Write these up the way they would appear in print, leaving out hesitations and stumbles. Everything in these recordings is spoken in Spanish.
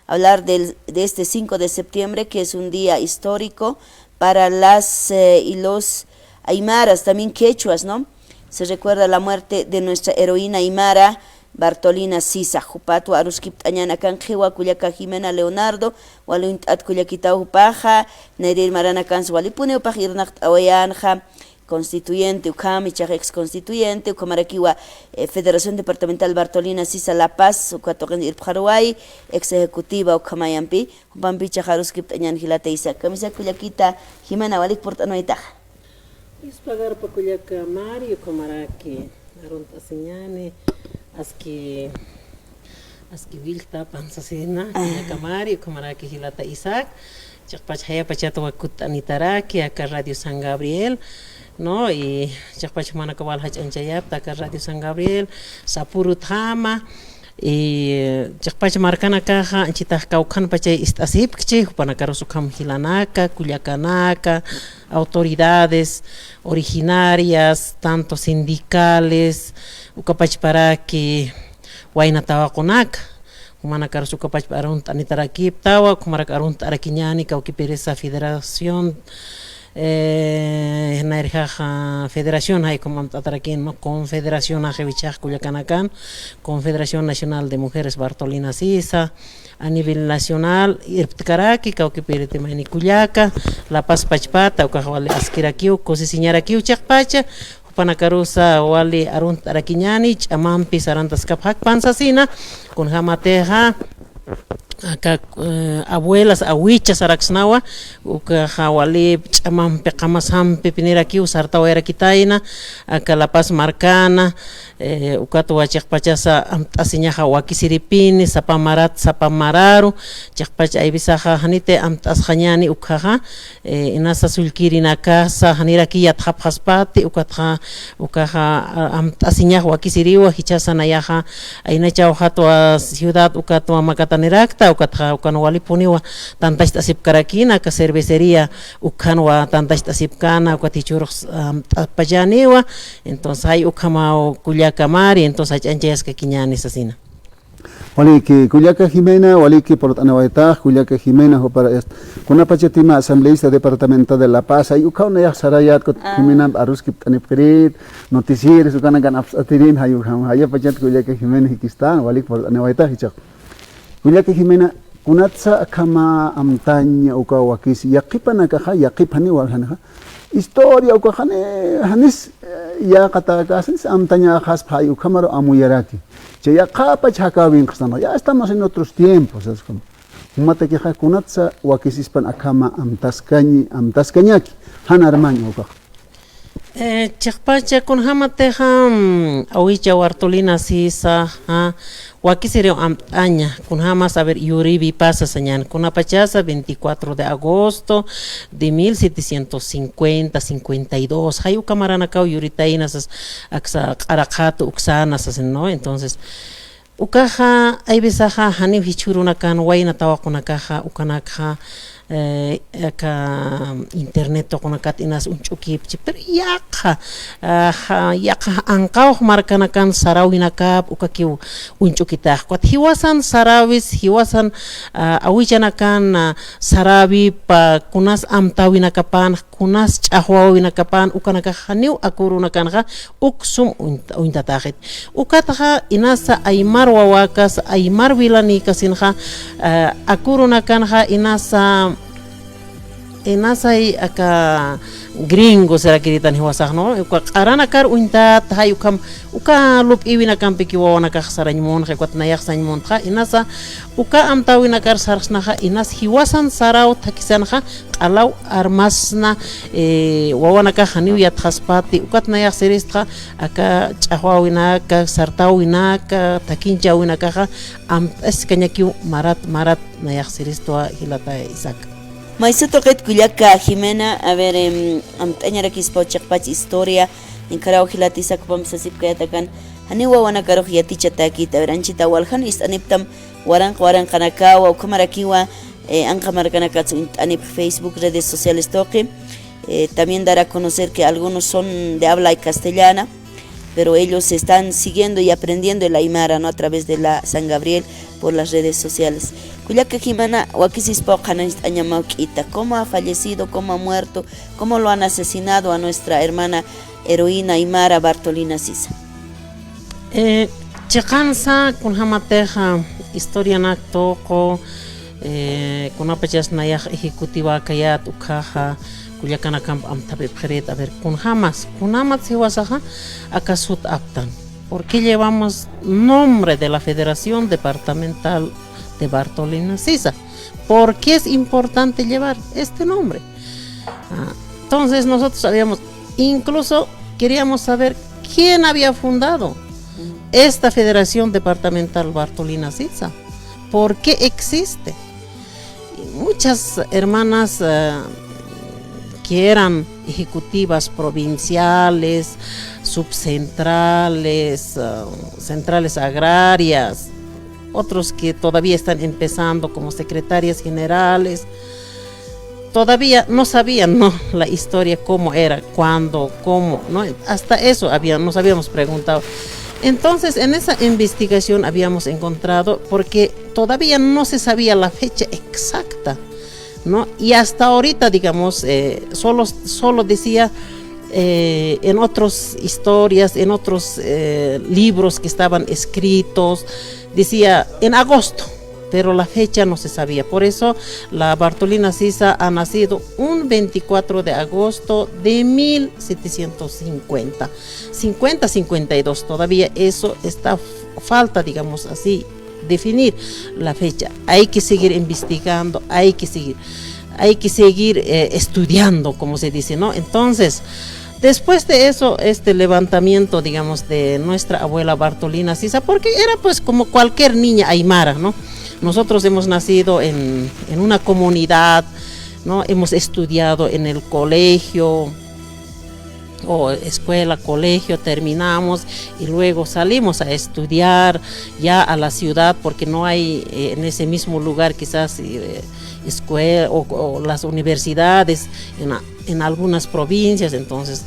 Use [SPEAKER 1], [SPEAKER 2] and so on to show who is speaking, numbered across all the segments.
[SPEAKER 1] hablar de este 5 de septiembre, que es un día histórico para las y los aymaras, también quechuas, ¿no? Se recuerda la muerte de nuestra heroína aymara, Bartolina Sisa, Jupato Aruskip Añana Canjewa, Cuyaca Jimena Leonardo, Waluint at Cuyaquita Upaja, Nerir Marana Cans, Walipune Upajirnacht Awayanja, constituyente, Ucam, ex constituyente, Ucamaraquiwa, Federación Departamental Bartolina Sisa La Paz, Ucatogen Irparuay, ex ejecutiva Ucamayampi, Upampicha Haruskip Añan Gilateisa, Camisa Cuyaquita Jimena Walik Portanoitaja.
[SPEAKER 2] Es pagar para Cuyaca Mario, Comaraqui, Aronta Señane. Aski vilta pansasina Kamari Kamaraki Hilata Isaac Chakpachaya Pachato Wakut Anitaraki acá Radio San Gabriel, no, y Chakpachmana Kabal Hach Anchayap acá Radio San Gabriel Sapurut Hama y Chakpach Marcana Caja Anchita Kaukan Pache Istasip Kche Panakarosukam Hilanaka Culiacanaka, autoridades originarias, tanto sindicales, ukapach para que waina tawa konak humana karsu ukapach para un anitaraki tawa kumara karunt arakiñani kauki pereza federación nairja federación hay como atarakin no confederación ajevichaj Culiacanacan, Confederación Nacional de Mujeres Bartolina Sisa, a nivel nacional irptkaraki kauki perete mani Culiaca, La Paz Pachpata ukawale askirakiu kosisiñarakiu chakpacha Panakarusa wali arunt arakiñani chamampi sarantas kaphak pansasina con jamateja acá abuelas awichas araxnawa uka hawali chamampi qamasampi piniraki usartawa era kitaina acá La Paz Marcana ukato wachaqpachasa amt'asiñaja wakisiripini sapamararu chaqpacha aybisaja hanite amt'asjañani ukjaja inasa sulkirinaka sa haniraki yatjapjaspati ukatja ukaja amt'asiñaja wakisiriwa hichasanayaja aynachawjatwa ciudad ukatwa makatanerakta ukatja ukanwalipuniwa tantachtasipkarakina ka cervecería ukanwa tantachtasipkana ukatichurq payaniwa entonces hay ukama Culiacamari, entonces anchayas que quiñanes asina.
[SPEAKER 3] Wali que Culiaca Jimena, wali que por Anahuayta, Culiaca Jimena, o para esto. Con una pachetima asambleísta departamento de La Paz, hay una ya sarayat con Jimena Aruskip Taniprit, noticieros, ucana ganap atirin, hay pachet Culiaca Jimena Hikistan, wali por Anahuayta Hichak. Culiaca Jimena, kunatsa kama amtaña uka wakis, yakipana kaha, yakipani walhanaha. Historia ukahane hanis ya kata kasis amtaña has pay ukamaro amuyarati che ya qapa chakawin qsana ya estamos en otros tiempos es como mata que kunatsa wakisispan akama amtaskañaki hanarmaño ukah
[SPEAKER 2] chaqpacha kun hamateja awicha Bartolina Sisa wakisirio aña kun hamas a ver yuribi pasa señan kun apachasa 24 de agosto de 1750-52 hayu camarana kau yuritainas aksa qaraqatu uksanas no entonces ukaja aybisaja hani hichuruna kan wayna tawakunakaja ukanakha ka internet to kuna katinas unchukip pero yaqa anqaw markana kan sarawina kap ukakiu unchukita kwat hiwasan sarawis hiwasan awichana kan sarawi pa kunas amtawina kapan kunas chahwawina kapan ukanaka haniu akuruna kanha uksum uintataqit ukataha inasa aymar wawakas aymar vilani kasinha akuruna kanha inasa aka gringo será que ditan hiwasah no qarana kar unta hay uka lup iwina kampi ki wana ka saranymon khwat nayak sanymon kha inasa uka amtawina kar sarsna kha inas hiwasan saraw thakisan kha qalaw armasna wana ka khaniw yat khaspati ukat nayak seris kha aka chahwawina ka sartawina ka takinchawina ka am eskanyaki marat nayak seris to hilata isak
[SPEAKER 1] Maestro Toquet Culiaca Jimena, a ver, amtañara kispochakpach historia, en Carao Gilatiza Kupam Sasip Kayatakan, Haniwa Wanakaro Yaticha Takita, Veranchita Walhan, is Aniptam, Waran Kanakawa, Kamarakiwa, Ankamarkanakatsu, Anip Facebook, redes sociales Toque. También dar a conocer que algunos son de habla castellana. pero ellos están siguiendo y aprendiendo el Aymara, ¿no? A través de la San Gabriel por las redes sociales. Kullaka Jimena, ¿cómo ha fallecido, cómo ha muerto, cómo lo han asesinado a nuestra hermana heroína Aymara Bartolina Sisa?
[SPEAKER 2] Chikansa kun hamateja historia nak toko kun apachas nayak ejecutiva kayat ukaja kulyakana camp am tabe khret a ver kun hamas se wasaja akasut aptan porque llevamos nombre de la Federación Departamental de Bartolina Sisa. ¿Por qué es importante llevar este nombre? Entonces nosotros sabíamos, incluso queríamos saber quién había fundado esta Federación Departamental Bartolina Sisa. ¿Por qué existe? Y muchas hermanas que eran ejecutivas provinciales, subcentrales, centrales agrarias, otros que todavía están empezando como secretarias generales, todavía no sabían, ¿no?, la historia, cómo era, cuándo, cómo, ¿no? Hasta eso nos habíamos preguntado. Entonces, en esa investigación habíamos encontrado, porque todavía no se sabía la fecha exacta, ¿no? Y hasta ahorita, digamos, solo decía en otras historias, en otros libros que estaban escritos, decía en agosto, pero la fecha no se sabía. Por eso la Bartolina Sisa ha nacido un 24 de agosto de 1750, 50-52, todavía eso está falta, digamos así, definir la fecha. Hay que seguir investigando, hay que seguir estudiando, como se dice, ¿no? Entonces, después de eso, este levantamiento, digamos, de nuestra abuela Bartolina Sisa, porque era pues como cualquier niña aymara, ¿no? Nosotros hemos nacido en una comunidad, ¿no? Hemos estudiado en el colegio, o escuela, colegio, terminamos y luego salimos a estudiar ya a la ciudad, porque no hay en ese mismo lugar quizás escuela o las universidades en algunas provincias, entonces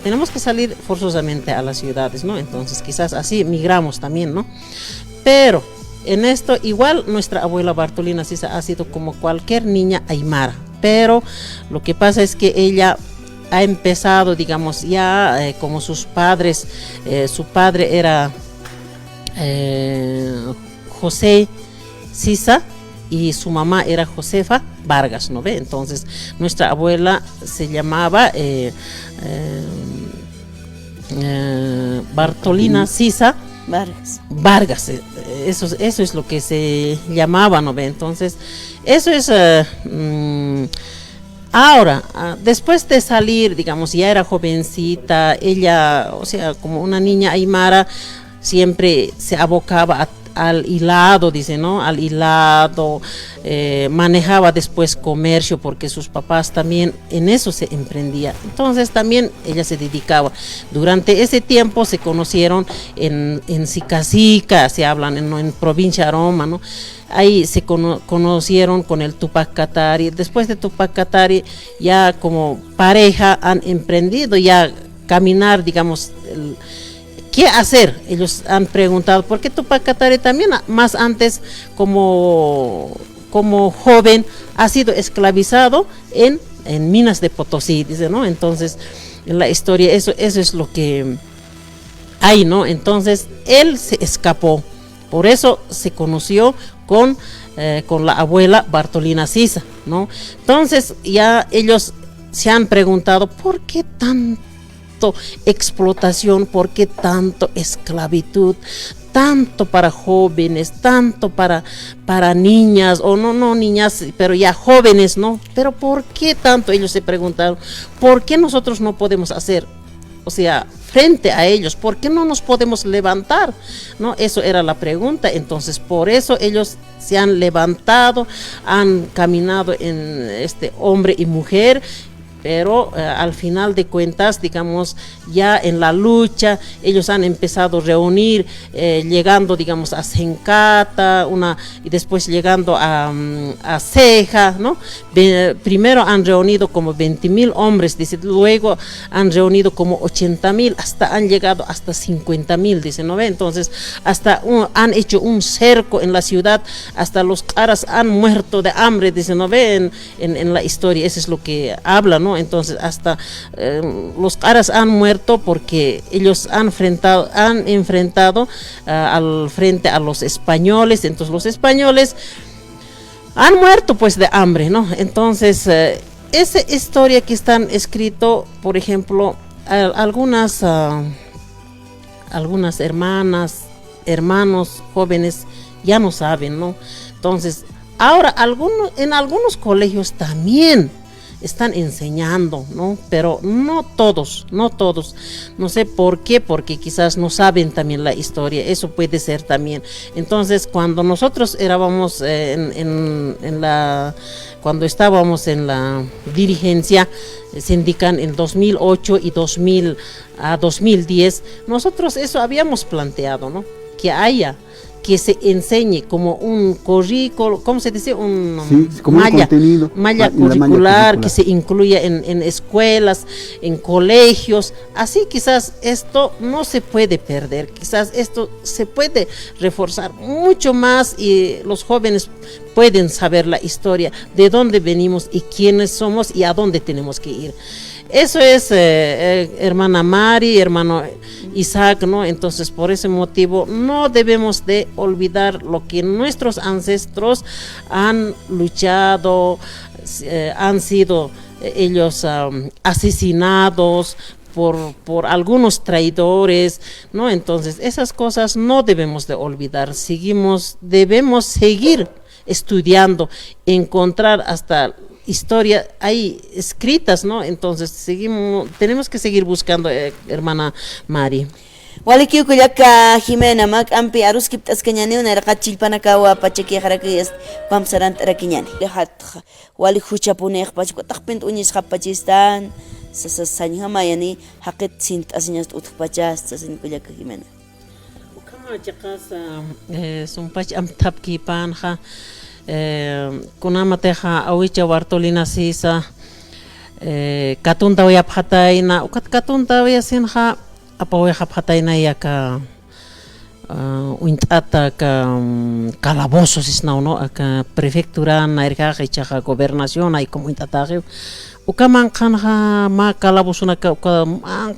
[SPEAKER 2] tenemos que salir forzosamente a las ciudades, ¿no? Entonces quizás así migramos también, ¿no? Pero en esto igual nuestra abuela Bartolina Sisa ha sido como cualquier niña aymara, pero lo que pasa es que ella ha empezado, digamos, ya como sus padres, su padre era José Sisa y su mamá era Josefa Vargas, ¿no ve? Entonces nuestra abuela se llamaba Bartolina Sisa Vargas, eso es lo que se llamaba, ¿no ve? Entonces eso es ahora, después de salir, digamos, ya era jovencita, ella, o sea, como una niña aymara, siempre se abocaba al hilado, dice, ¿no? Al hilado, manejaba después comercio, porque sus papás también en eso se emprendía. Entonces también ella se dedicaba. Durante ese tiempo se conocieron en Sicacica, se hablan en provincia Aroma, ¿no? Ahí se conocieron con el Tupac Katari. Después de Tupac Katari, ya como pareja han emprendido ya caminar, digamos, ¿qué hacer? Ellos han preguntado, porque Tupac Katari también más antes como joven ha sido esclavizado en minas de Potosí, dice, ¿no? Entonces, en la historia eso es lo que hay, ¿no? Entonces, él se escapó, por eso se conoció con la abuela Bartolina Sisa, ¿no? Entonces, ya ellos se han preguntado, ¿por qué tanto explotación, por qué tanto esclavitud, tanto para jóvenes, tanto para niñas, o no niñas, pero ya jóvenes, ¿no? Pero ¿por qué tanto? Ellos se preguntaron, ¿por qué nosotros no podemos hacer? O sea, frente a ellos, ¿por qué no nos podemos levantar? ¿No? Eso era la pregunta. Entonces, por eso ellos se han levantado, han caminado en hombre y mujer, pero al final de cuentas, digamos, ya en la lucha, ellos han empezado a reunir, llegando, digamos, a Sencata, y después llegando a Ceja, ¿no? Primero han reunido como 20.000 hombres, dice, luego han reunido como 80.000, hasta han llegado hasta 50.000, dice, ¿no ve? Entonces, hasta han hecho un cerco en la ciudad, hasta los caras han muerto de hambre, dice, ¿no ve? En la historia, eso es lo que habla, ¿no? Entonces, hasta los caras han muerto porque ellos han enfrentado al frente a los españoles, entonces los españoles han muerto pues de hambre, ¿no? Entonces, esa historia que están escrito, por ejemplo, algunas hermanas, hermanos jóvenes ya no saben, ¿no? Entonces, ahora en algunos colegios también están enseñando, ¿no? Pero no todos, no sé por qué, porque quizás no saben también la historia, eso puede ser también. Entonces, cuando nosotros éramos cuando estábamos en la dirigencia sindical en 2008 y 2010, nosotros eso habíamos planteado, ¿no? Que se enseñe como un currículo, ¿cómo se dice?
[SPEAKER 3] Como
[SPEAKER 2] malla curricular que se incluya en escuelas, en colegios. Así quizás esto no se puede perder, quizás esto se puede reforzar mucho más y los jóvenes pueden saber la historia, de dónde venimos y quiénes somos y a dónde tenemos que ir. Eso es, hermana Mari, hermano Isaac, ¿no? Entonces, por ese motivo, no debemos de olvidar lo que nuestros ancestros han luchado, han sido ellos asesinados por algunos traidores, ¿no? Entonces, esas cosas no debemos de olvidar. Debemos seguir estudiando, encontrar hasta historia hay escritas, ¿no? Entonces tenemos que seguir buscando, hermana Mari.
[SPEAKER 1] Waliki kuyaka Jimena mak ampi arus kiptas kenyani una rakat chilpana kawa pacheki haraki es pamsarant rakinyani. Lehat wali hucha punek pachko takpint unis kapachistan sasanya mayani hakit sint asinyas utpachas sasin kuyaka Jimena.
[SPEAKER 2] Kama chakasa sumpach am tapki panha kunamateja awicha Bartolina Sisa katunta waya phatayna ukat katunta waya sinha apaweja phatayna yaka uintata ka calabozos isnao, no, aka prefectura na irkaje chaja gobernación ay como intataje ukaman kanja ma calabozuna ka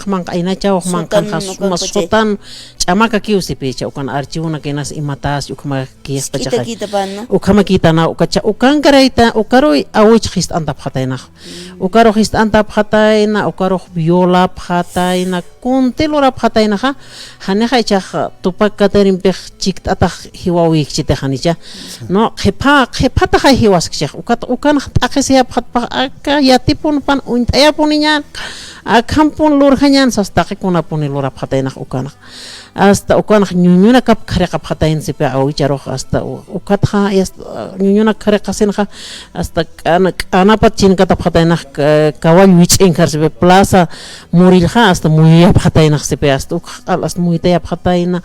[SPEAKER 2] man aina chao man kanja mas sotan chamaka kiusipecha ukan archivuna que nas imatas ukama kiesta chaja ukama kitana ukacha ukan garaita ukaroi awich khist anta phatayna ukaro khist anta phatayna ukaro viola phatayna kuntelora phatayna ha haneja chaja tupak katerin pech chiktata hiwawik chitehanicha no khepata ha hiwas chach ukan akhesia phatpa aka yatipun pan untaya puninya akampun lurhanyan sastaqi kuna puni lura phatayna ukana hasta ukana nyunyuna kap khare kap phatayin sipe awicharo hasta ukatha nyunyuna khare qasenha hasta kana patchin kata phatayna kawal wichin karsipe plaza murilha hasta muya phatayna sipe hasta muytaya phatayna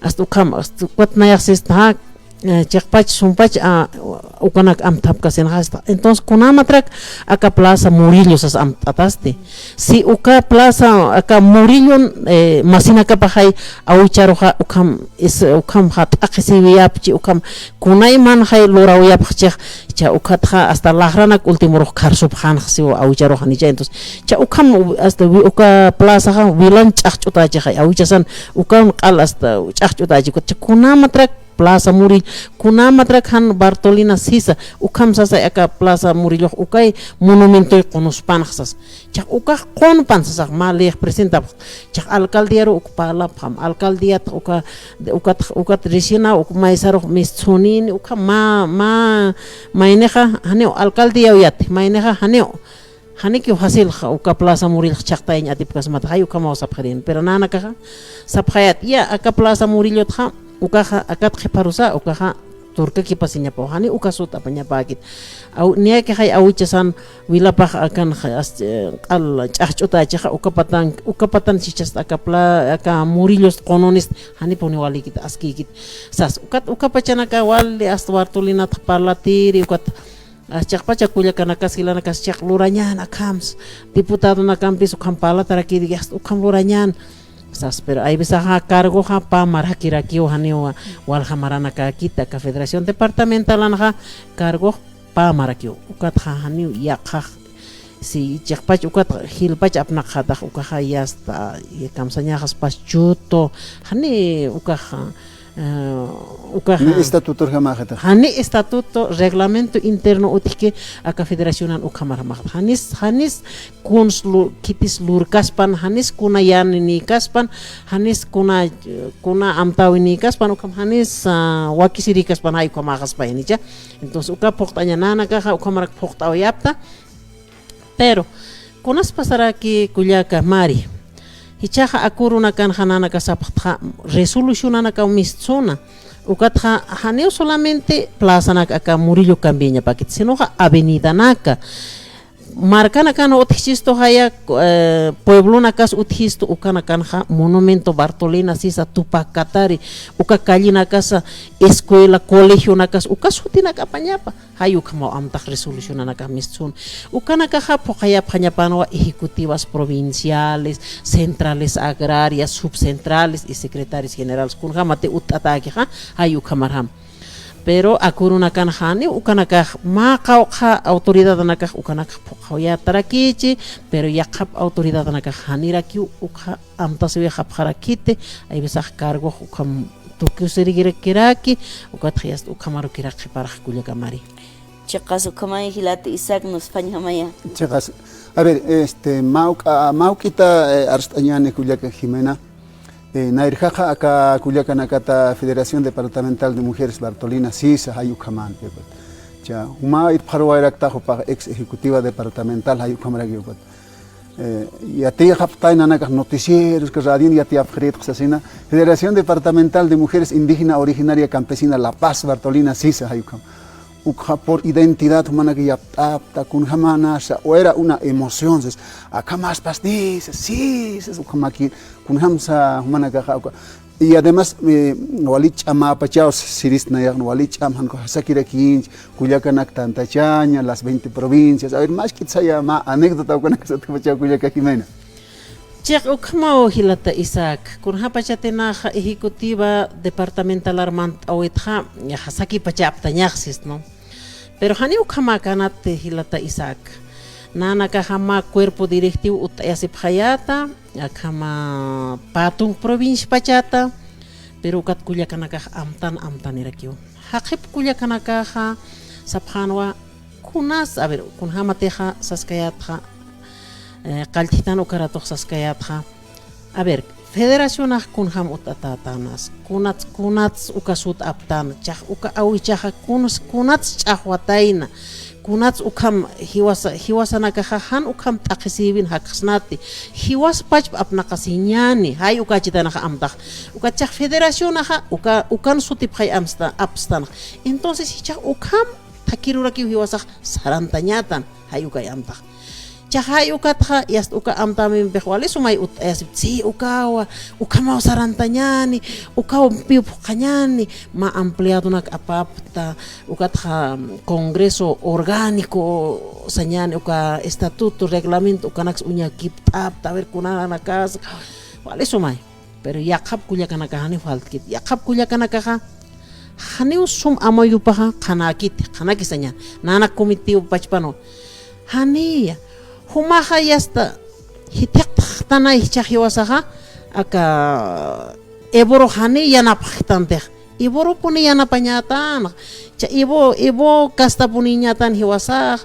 [SPEAKER 2] hasta ukam hasta kwatna yaxista chakpach sumpach ukanak am tapkasen hasta entonces kunamatrak aka plaza Murillo sas am ataste si uka plaza aka Murillo masina kapahay awicharoja ukam hat akisiwiyapchi ukam kunayman hay lorawiyapchech cha ukatha hasta lahranak ultimoro kharsub khan khsiw awicharoja nicha entonces cha ukam hasta uka plaza ha wilan chachutachi hay awichasan ukam qal hasta chachutachi kunamatrak Plaza Murillo kunamatra khan Bartolina Sisa ukam sasa aka Plaza Murillo ukay monumento konospanxas chak ukah qonpan sasa malih presenta chak alcaldiero ukpala pham alcaldiat ukat resina ukmaisaro mistunin ukama maineja haneo alcaldia yat maineja haneo haniki hasil uka Plaza Murillo chaqtayn atipkas mathay ukama sapkhadin pero nanaka saphayat ya aka Plaza Murillo tha ukaha akat khiparusa ukaha turka ki pasinya po hani uka sut apanya pakit au nia ke hay awichasan wilapah akan al chachota chaha uka patan chichas akapla aka murillos qononis hani poni wali kit aski kit sas uka pachana ka wali astwartulina parlatiri ukat Chak pacha kuya kanakas kilana kas chak luranyan akams diputado na kampis ukampala taraki digas ukam luranyan sas pero ay bisa ha cargo ha pa marhakira kiyo haniwa wal hamarana ka kita ka Federación Departamental anha cargo pa marakyo ukat ha haniw yakha si chak pach ukat hil pach apnak hadak ukaha yasta kamsanya has pas chuto hani ukaha
[SPEAKER 3] estatuto jamajata
[SPEAKER 2] hani estatuto reglamento interno utike aka federacionan ukamaramak hanis kuns kitis lur kaspan hanis kuna yan ni kaspan hanis kuna amtaw ni kaspan ukam hanis wakisiri kaspan ay ukamakas pa ini ja entonces uka poktanya nana ka ukamarak poktaw yapta pero kunas pasara ki kulyaka mari hichaha akuruna kan hanana kasapha resolucionana ka mistsona ukatha haneo solamente plaza naka ka Murillo Cambiña pakit sino ha avenida naka marcana kan othisto haya pueblo nakas uthisto ukana kan ha monumento Bartolina Sisa Tupac Katari uka kallina casa escuela colegio nakas uka sutina ka pañapa hayu kamo amtak resolucionana ka mistsun ukana ka ha pokaya pañapano ejecutivas provinciales centrales agrarias subcentrales y secretarios generales kun hamate utataki ha hayu kamarham pero akuruna kan hani ukanaka maqaw kha autoridad naka ukanaka ya tarakichi pero yakap autoridad naka haniraki ukha amtaswe khapharakite ay bisa cargo ukam tukusirigire kiraki ukathias ukamaru kiraki para kuya kamari
[SPEAKER 1] chaqas ukamay hilate Isaac nos pañamaya
[SPEAKER 3] chaqas a ver mauquita arstañane kuya Jimena Nairjaja acá Culiacanacata Federación Departamental de Mujeres Bartolina Sisa Hayukaman ya uma ir parwairaktajo para ex ejecutiva departamental Hayukamaragiugot ya te haptaina nakas noticieros que radin ya te afret asina Federación Departamental de Mujeres Indígena Originaria Campesina La Paz Bartolina Sisa Hayukam ukha por identidad humana que ya apta kun hamana o era una emoción acá más pastis sí es ukamaki kun hamsa humana ka y además walich ama pachaos siris na ya walich amhan ko hasakira kin Culiacanak tantachaña las 20 provincias a ver más que saya ma anécdota con esa pachao Culiaca Jimena
[SPEAKER 2] Chek ukmao hilata Isaac kun hapachatena ejecutiva departamental armant awetha ya hasaki pachaptañaxis no pero hani ukama kanate hilata Isaac nana ka hama cuerpo directivo utayasip hayata akama patung provincia pachata pero kat Culiacanaka amtan irakyo haqip Culiacanaka saphanwa kunas a ver kun hamateja saskayatha qaltitan ukaratok saskayatha a ver federación kun ham utatatanas kunats ukasut aptan chah uka awichaha kunats chahwataina kunats ukam hiwasana ka han ukam taqisibin hakasnati hiwas pach apnaqasiñani hay ukachitana amtaq ukachah federación ukan sutip hay abstan entonces hichah ukam takiruraki hiwasaq sarantañatan hay ukay amtaq chahay ukatha yast uka amtami behwale sumay utasip si ukama sarantañani ukaw piupuqañani ma empleado nak apapta ukatha congreso orgánico sañani uka estatuto reglamento ukanak uña kiptap taber kunana nakas wale sumay pero yakap Culiacanaka hani faltkit yakap Culiacanaka hani sum amoyupaha kanaki sañan nana komitiw pachpano hani humaha yasta hitakhtana hichahiwasaha aka eboro hani yanaphtante iboro puni yanapanyatan cha ibo kasta puni nyatan hiwasah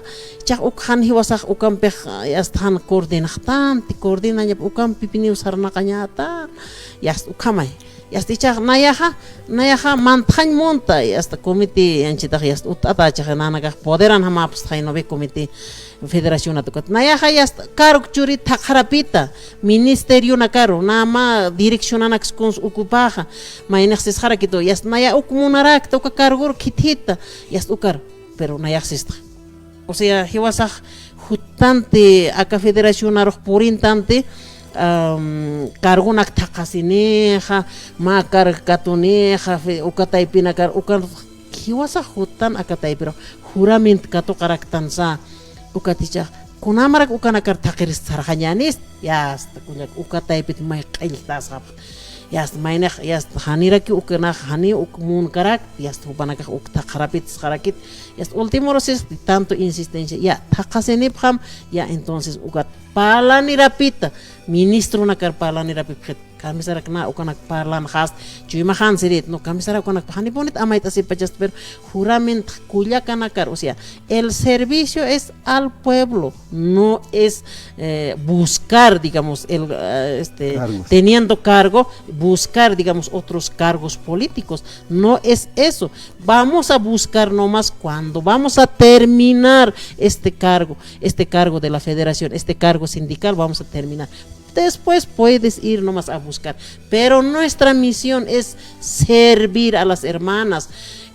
[SPEAKER 2] cha ukhan hiwasah ukampeh yastan koordinatan ti koordinanya ukam pipini usarna kanyatan yas ukamay y hasta nayaja mantañ monta y hasta comité anchita y hasta utata chajananaga poderan hamaps no ve comité federación atukat nayaja y hasta caro churi takharapita ministerio na caro nama dirección anax cons ocupaja mainexes harakito y hasta naya ukumunarak toka cargo kitita y hasta ukar pero nayaxista o sea hiwasaj jutante acá federación aroj purintante cargo nak takasineja makar katuneja ukataipina kar ukar hiwasa hutan akataipiro jurament kato karaktan sa ukaticha kunamarak ukanakar takiris sarhañanis yasta kunyak ukataipit may qailtas hap yasta maynak yasta haniraki ukana hani ukmun karak yasta hubanaka uktakarapit skarakit yasta último roces tanto insistencia ya takasenip ham ya entonces ukat palani rapita ministro nakar palani rapit kamisara kena ukanak parlan khas cuma khan sirit no kamisara ukanak hani bonit amait así pachas pero jurament kuya kanakar o sea el servicio es al pueblo no es buscar digamos el teniendo cargo buscar digamos otros cargos políticos no es eso vamos a buscar nomás cuando vamos a terminar este cargo de la federación este cargo sindical vamos a terminar. Después puedes ir nomás a buscar. Pero nuestra misión es servir a las hermanas.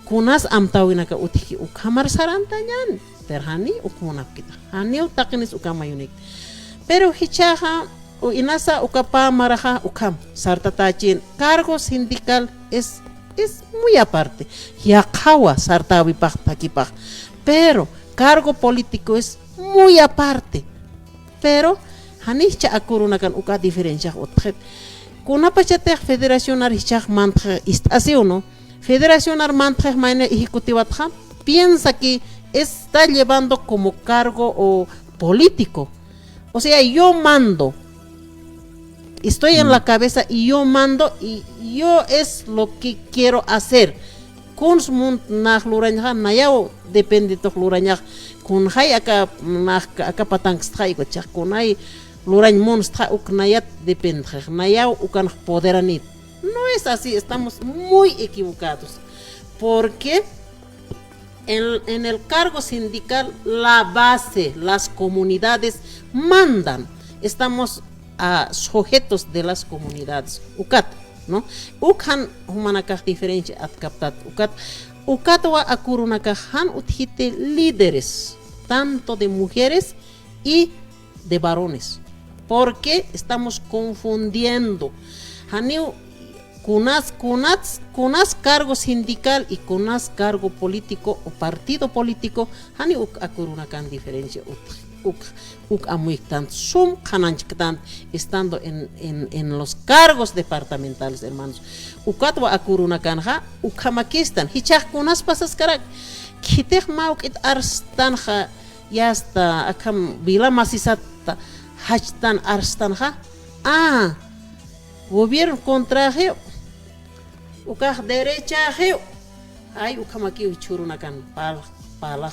[SPEAKER 2] Kunas amtawinaka utiki ukamar sarantañan. Perhani ukumunapkita. Hani utakinis ukamayunik. Pero hichaja o inasa ukapa maraja ukam sartatachin. Cargo sindical es muy aparte. Yakawa sartawipaj takipaj. Pero cargo político es muy aparte. Pero hanicha akurunakan uka diferencia otjet kuna pachatej federación archaj mantje ist así o no federación armantje maine ejecutivatja piensa que está llevando como cargo o político o sea yo mando estoy en la cabeza y yo mando y yo es lo que quiero hacer kuns munt nach luranja nayao depende to luranja kun hay acá patang stray go chak kunai Lurañ monstra uknayat depende, nayao ukan poderanit. No es así, estamos muy equivocados. Porque en el cargo sindical, la base, las comunidades mandan. Estamos sujetos de las comunidades. Ukat, ¿no? Ukhan humanakah diferencia at captat. Ukat wa akurunakah han uthite líderes, tanto de mujeres y de varones. Porque estamos confundiendo Haniu kunas cargo sindical y kunas cargo político o partido político Haniu akurunakan diferencia uk amuiktan sum kananchiktan estando en los cargos departamentales hermanos ukatwa akurunakan ha ukamakistan hichak kunas pasas karak kitej mauk it arstan ha yasta akam bila masisata hachtan arstan ha gobierno contra geo ukah derecha geo ay ukamaki uchurunakan palah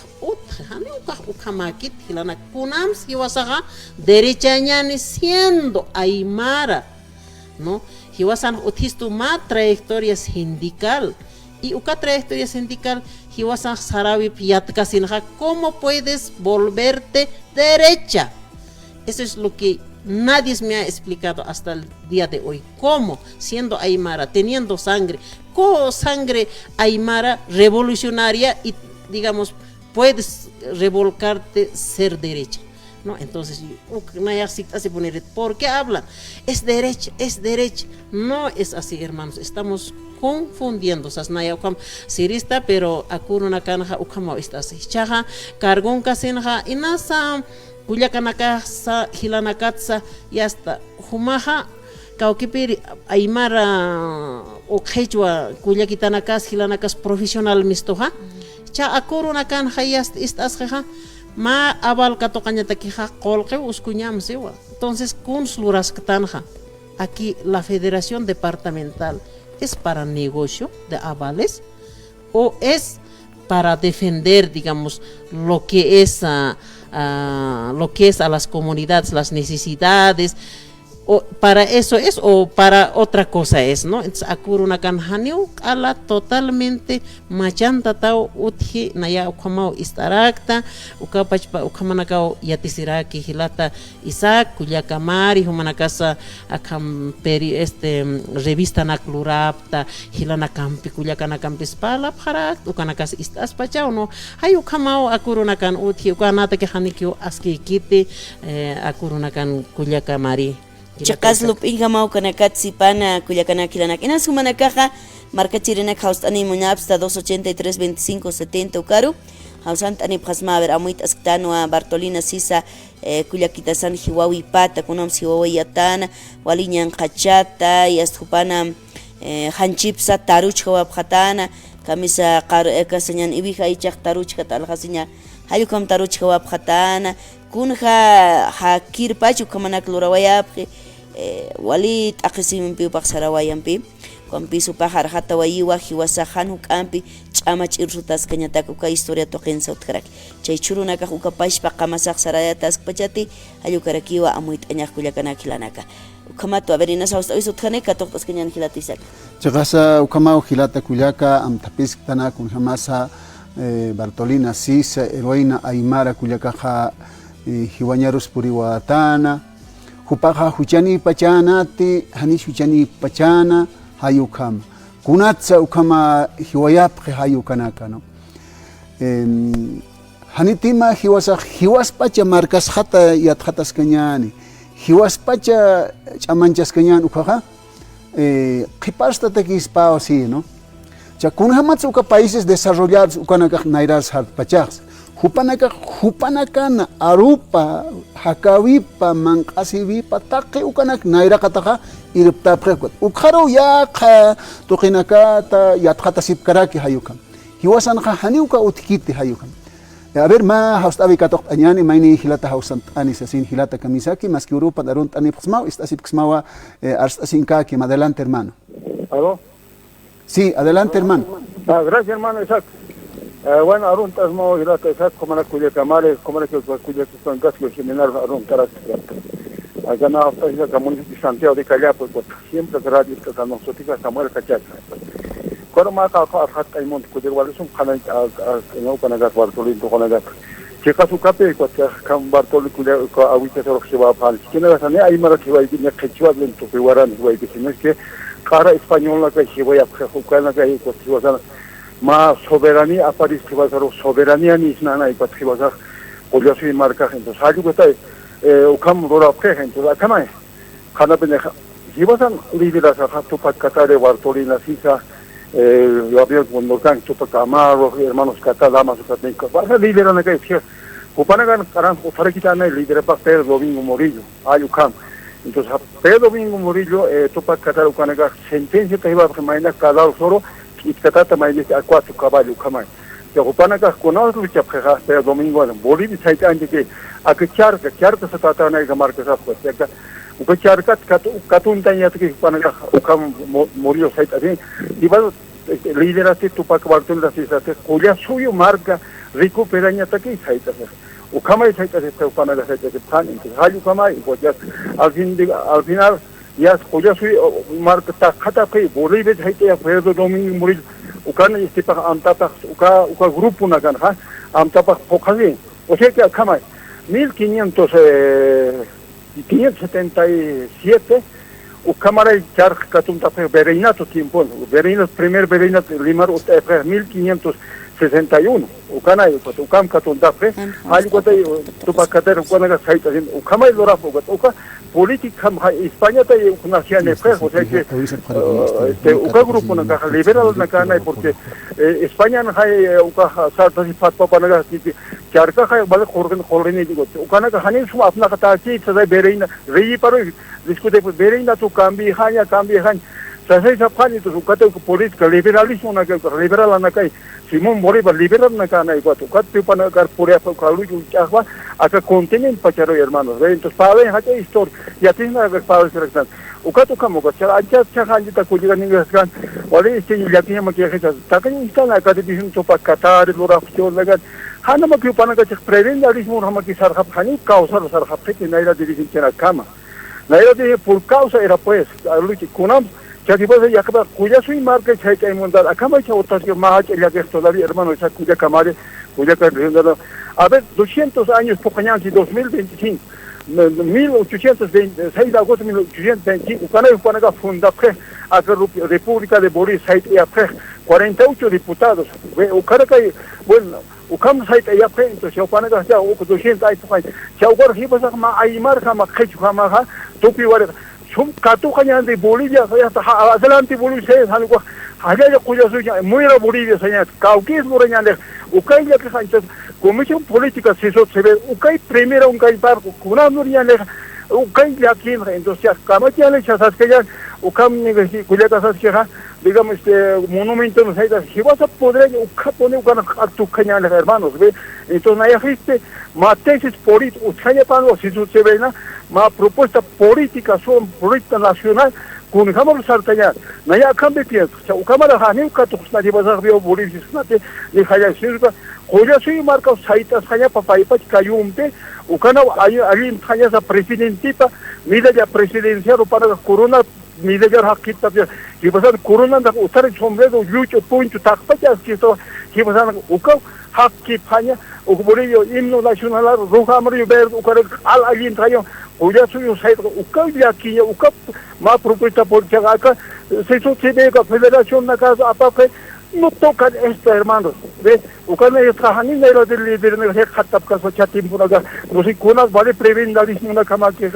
[SPEAKER 2] hani ukamakit hilana kunam hiwasaga derechanya ni siendo aymara no hiwasan utistu ma trayectoria sindical y uka trayectoria sindical hiwasan sarawi piatkasinha cómo puedes volverte derecha. Eso es lo que nadie me ha explicado hasta el día de hoy. ¿Cómo? Siendo aymara, teniendo sangre, con sangre aymara revolucionaria y, digamos, puedes revolcarte ser derecha. ¿No? Entonces, ¿por qué hablan? Es derecha. No es así, hermanos. Estamos confundiendo. Sasnaya ukam sirista, pero akuruna kanha ukama está así. Chaja, cargón kasenja, inasa. Kuyakanaka sa hilanakatsa yasta humaha kaukipiri aymara o quechua kuyakitanakas hilanakas profesional mistoha cha akurunakan hayast istasja ma abal katokañatakija kolque uskuñam sewa entonces kunsluras katanja aquí la federación departamental es para negocio de avales o es para defender digamos lo que es a las comunidades, las necesidades, o para eso es o para otra cosa es, ¿no? Entonces akurunakan haniu ala totalmente machanta tao utji naya ukamao istarakta ukapachpa ukamanakao yatisiraki hilata Isaac kuyakamari humanakasa akam peri revista naklurapta hilana kampi kuyakana kampis pala parak ukanakas istas pachao no hay ukamao akurunakan utji ukanata ke hanikyo aski kiti akurunakan kuyakamari
[SPEAKER 1] Chakaslup ingamau kanakatsi pana kuyakana kilanak. Ina sumanakaja marca chirena haustani muñapsta 283 25 70 ukaru. Hausant ani pasma ver amuit asktano a Bartolina Sisa kuyakita san hiwawi pata kunam hiwawi yatana walinyan kachata yastupana hanchipsa taruchka waphatana kamisa qar ekasanyan ibija ichaq taruchka talhasinya hayukam taruchka waphatana kunha hakirpachu kamanak lurawayapqi wali t'aqisiminpi paqsarawayampi Kwampisu pajar hata wayiwa hiwasa hanu kampi chama chirrutas kañataku ka historia toqensa utkarak chay churunaka ukapashpa qamasaq sarayatas pachati ayukarakiwa amuit añaq kullakanakilanaka ukamato averina sausta isu utkaneka toqtas kañan hilatisak
[SPEAKER 3] chaqasa ukamau hilata kullaka amtapis tana kun hamasa Bartolina Sisa heroína Aymara kullakaja hiwañarus puriwatana hupaja huchani pachanati hanish huchani pachana hayukam kunatsa ukama hiwayapqi hayukanaka no hanitima hiwaspacha markasqata yatqatasqañani hiwaspacha ch'amanchasqañani ukaqa qhipastatakispa así no cha kunhamatsa uka países desarrollados ukanaka nairas harpachaqs hupanakana arupa hakawipa manqasiwipa taqi ukanak nairaqataqa iriptapqekwat ukharo yaqa tuqinakata yatqata sipkaraki hayukan hiwasanqa haniuka utkiti hayukan a ver ma haustavi katoq añani mayni hilata hausant ani sasin hilata kamisaki más que Europa darunt ani pxmau istasip pxmawa arstasinka más adelante hermano.
[SPEAKER 4] ¿Aló?
[SPEAKER 3] Sí, adelante hermano.
[SPEAKER 4] Gracias hermano, exacto. Bueno, Arun Tasmo, Hilata, exacto, como la cuya camare, como la que cuya que son gas, que seminar Arun Taras. Allá no está la comunidad de Santiago de Callao, pues siempre que radio que nosotros Samuel Cachaca. Cuando más a hasta el monte, que igual es un canal que no con el Bartolín, con el que caso cape, que con Bartolín, que ahorita se lo que va a pasar. Que no va a ser, hay más que va a ir a Quechua, lento, que guardan, güey, que si no es que cara española que se vaya a jugar la calle, pues si va a ser más soberanía aparece que va a ser soberanía ni nada y pues que va a ser o yo soy marca entonces algo que está ukam rora que entonces acá no es cada pendeja si vas a liderar a tu paquete de Bartolina Sisa yo había cuando can tu Camaro hermanos catalamas o catenca vas a liderar la que es upanagan karan para quitar el líder para Pedro Domingo Morillo hay ukam entonces Pedro Domingo Morillo tu paquete ukanaga sentencia que iba a mañana cada solo y que trata más de a 4 caballos kamai que upanaga conoce que pega Pedro Domingo en Bolivia saita ande que a que charca se trata de marca esa pues que uka charca katunta ya que upanaga ukam Morillo saita bien y va lideraste tu paquete de la ciudad cuya suyo marca recuperaña que saita ukamai saita se upanaga saita que pan entonces hay ukamai pues ya al final ya cuya suyo marca kata que Bolivia saita Pedro Domingo Morillo ukana istipa amtapa uka grupo nagan ha amtapa pokazi o sea que akamai 1577 ukamara char katunta bereinato tiempo bereinato primer bereinato limar 1561 ukana ukam katunta algo de tu pacater ukana saita ukamai lora uka política España te nació en el o sea que uka grupo na liberal na kana porque España na hay uka sarta si pat pa na que charca hay vale corren digo ukana ka hanin su apna kata chi se bereina rei paro discute bereina tu cambi hanya se sapani tu ukate política liberalismo na liberal na kai Simón Bolívar liberal na kana igual tu kat pa na gar pura pa kalu ju chahwa aka continen pacharo hermanos entonces para ver hata historia ya tiene que para ser ukato kamo ka chara acha chahanji ta kujiga ningaskan wale este ya tiene que hacer takan instala ka de bisun to pa Qatar lora fcho lagan hana ma que pana ka prevendarismo hama ki sarhab khani kausar sarhab ke naira de bisun chena kama era de por causa era pues, luchi kunam, ya que pues ya que cuya soy marca chay chay montar, acá me echa otras que más ya que todavía hermano esa cuya camare, cuya que a ver 200 años pocañan 2025. 1826 de agosto de 1825, cuando funda a la República de Boris, y a 48 diputados. Bueno, ukam sait ya entonces yo cuando ya 200 años, ya ahora sí pasa más Aymar kama Quechua kama tupi wale sum katu kanya de Bolivia ya adelante Bolivia se algo allá ya cuya suya muy la Bolivia señor cauquis moranya de ukay ya que santos comisión política se ve ukay primero ukay barco kuna moranya de ukay ya aquí entonces ya kama ya le chasas que ya ukam ni que cuya casas que digamos monumento no sé si vas a poder poner una actuación hermanos ve entonces hay gente más tesis políticas usted para si se ve más propuesta política son política nacional con jamás saltañar naya cambie pienso o sea cámara hani que tú estás llevando a vio Bolivia nate ni haya sido hoy soy marca saita haya papá y cayumpe o cana hay haya esa presidentita mira ya presidencial para corona mira ya hakita y pasan corona da usar el sombrero lucho punto takpa ya que esto que pasan uka hakki paña o Bolivia himno nacional roja amarillo verde o cara al alguien trayo o ya soy un saito uka ya aquí uka más propuesta por que acá se sucede que federación na casa aparte no tocan esto hermanos ve uka ne trajani ne lo del líder ne se khatap ka socha tiempo acá no sé conas vale prebendarismo na cama que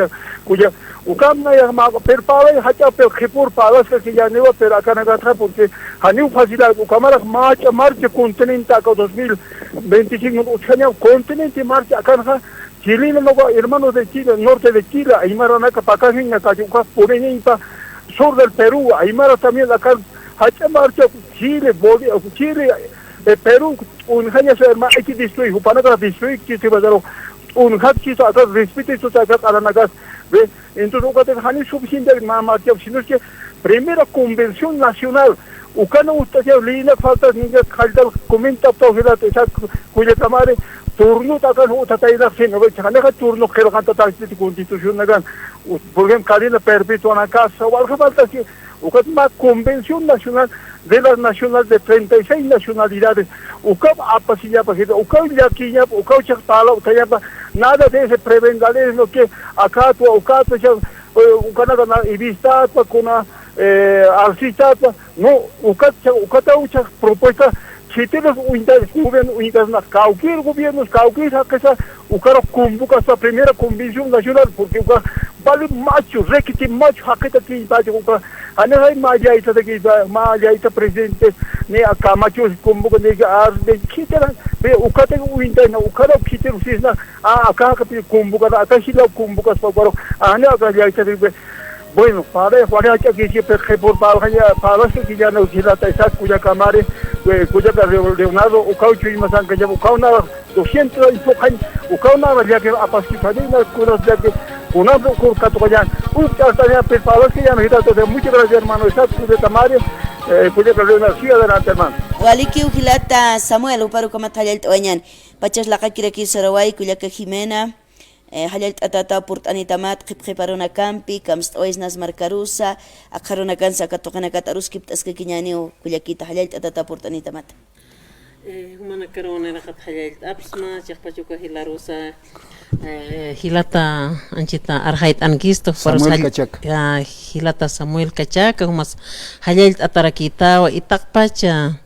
[SPEAKER 4] cuya ukam na ya ma per pala hacha per khipur palas que ya ne va per acá na gatra porque hani fazila ukamara marcha continente acá 2025 uchanya continente marcha acá na Chile no hermanos de Chile norte de Chile Aymara na capacá na cachuca por en sur del Perú Aymara también acá hacha marcha Chile Bolivia Chile Perú un hanya se hermano hay que destruir para que destruir que se va a dar un hachi acá respeto eso acá a la nagas ve entonces uka te hani suficiente más que sino que primera convención nacional uka no usted ya lina falta ni que falta comenta todo esa cuya camare turno takan utataida sin no chana ka turno khelo kan ta constitución nagan porque cadena perpetua na casa o algo falta que uka ma convención nacional de las nacionales de 36 nacionalidades uka apasilla pasita uka ya kinya uka chakpala utaya nada de ese prevengalismo que acá tu uka ya uka na ibista con alcista no uka ta ucha propuesta si tienes unidades unidades na cualquier gobierno cualquier esa uka convoca esa primera convención nacional porque uka vale macho requete macho haketa que va uka ana hay maya ita de maya ita presidente ne acá macho convoca ne de kitera ve uka te unidades na uka kitera sisna acá que convoca acá si la convoca para ana acá ya ita de bueno para que siempre por para que ya no quiera esa cuya camare cuya Leonardo o caucho y más que ya una 200 y poco o una ya que a participar en las cosas ya que una por catoyan hasta ya para que ya no quiera muchas gracias hermano esa cuya camare cuya Leonardo sí adelante hermano
[SPEAKER 1] waliki ukilata Samuel uparu kama tayal toñan pachas la kakira ki sarawai kuya ka Jimena halal atata purtani tamat khipkhiparuna campi kamst oisnas marcarusa akharuna kansa katokana katarus kiptas ke kinyani o kulyakita halal atata purtani tamat
[SPEAKER 2] humana karona la khat halal apsma chaqpachuka hilarusa hilata anchita arhait angisto
[SPEAKER 3] Samuel Kachak
[SPEAKER 2] hilata Samuel Kachak humas halal atarakita wa itakpacha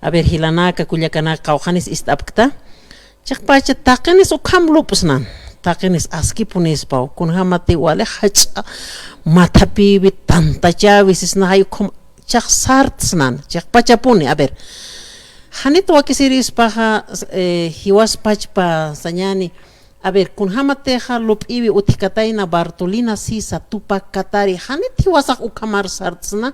[SPEAKER 2] a ver hilanaka kulyakana qawhanis istapkta chaqpacha taqanis ukham lupusnan taqinis aski punis pau kun hamati wale hacha matapi bit tanta chavis isna hay kom chaq sartsnan chaq pachapuni a ver hanito wakisiris paha hiwas pachpa sañani a ver kun hamate ha lupibi utikataina Bartolina Sisa Tupac Katari hanit hiwasak ukamar sartsna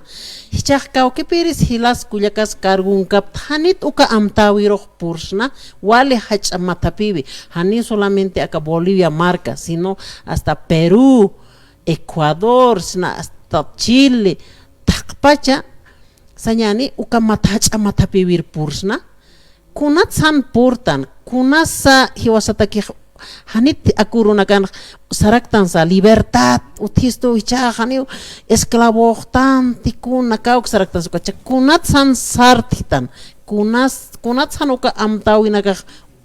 [SPEAKER 2] hichaq kawke piris hilas kuyakas kargun kap hanit uka amtawiro pursna wale hacha matapibi hani solamente acá Bolivia marca sino hasta Perú Ecuador sina hasta Chile takpacha sañani uka matacha matapibir pursna kunat san portan kunasa hiwasataki hanit akuruna kan saraktansa libertad utisto icha haniu esclavo tanti kuna kauk saraktansa kacha kunat san sartitan kunat sanuka amtawina ka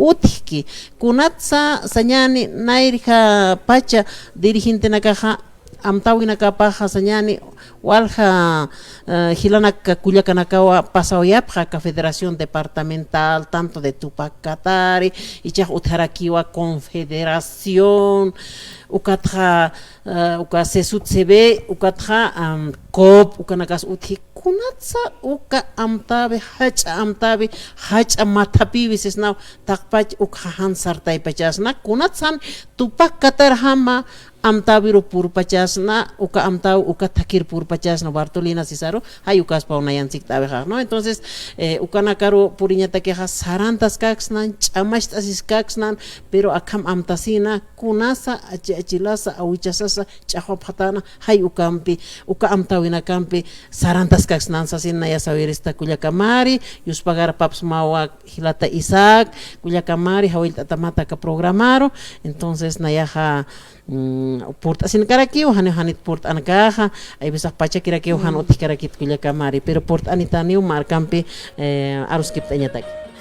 [SPEAKER 2] utiki kunat sa sanyani nairha pacha dirigente nakaha amtawina ka paja sanyani walja hilanaka kullakanakawa pasaoyapja ka Federación Departamental tanto de Tupac Katari icha utharakiwa Confederación ukatja uka sesut sebe ukatja kop ukanakas uthi kunatsa uka amtabe hacha matapi veces now takpach ukhan sartai pachasna kunatsan Tupac Katar hama amtawiro purpachasna uka amtaw uka takir purpachasna Bartolina Cesaro hay ukas paunayan siktabeja, ¿no? Entonces ukanakaro puriñata queja sarantas kaxnan chamashtasis kaxnan pero akam amtasina kunasa achilasa awichasasa chahopatana hay ukampi uka amtawina kampi sarantas kaxnan sasina ya saber esta kullakamari yuspagar paps mawa hilata Isaac kullakamari hawil tatamata ka programaro entonces nayaja port asin karaki o hanit port anakaha ay bisa pacha kiraki o hanot karakit kullakamari pero port anitaniu markampi aruskip tanya tak